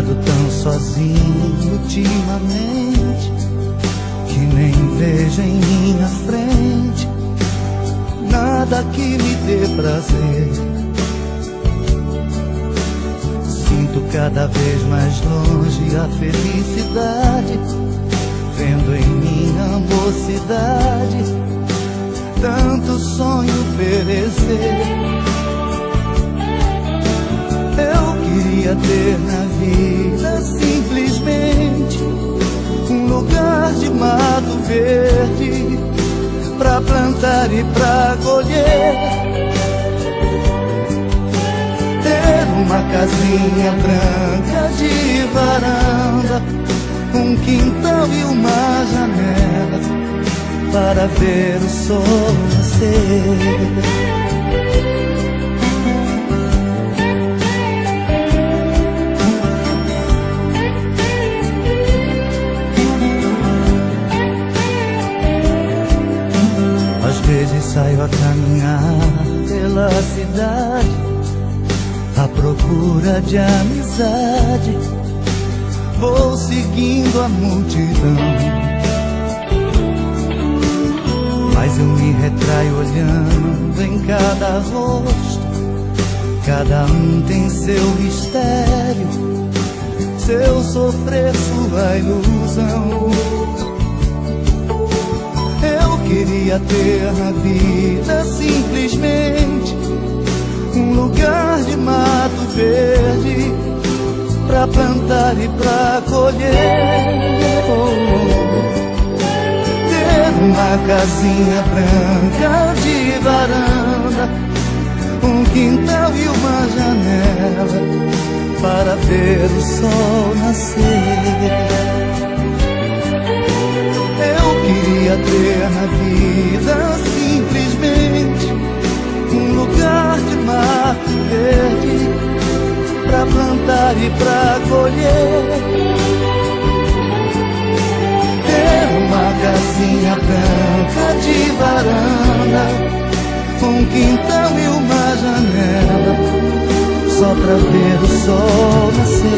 andado tão sozinho ultimamente, que nem vejo em minha frente nada que me dê prazer. Sinto cada vez mais longe a felicidade, vendo em minha mocidade tanto sonho perecer. Eu queria ter na vida simplesmente um lugar de mato verde pra plantar e pra colher, ter uma casinha branca de varanda, um quintal e uma janela para ver o sol nascer. Às vezes saio a caminhar pela cidade à procura de amizade, vou seguindo a multidão, mas eu me retraio olhando em cada rosto. Cada um tem seu mistério, seu sofrer, sua ilusão. Eu queria ter na vida simplesmente um lugar de mato verde pra plantar e pra colher, ter uma casinha branca de varanda, um quintal e uma janela para ver o sol nascer. Eu queria ter na vida simplesmente um lugar de mato verde pra plantar e pra colher, ter uma casinha branca de varanda, um quintal e uma janela só pra ver o sol nascer.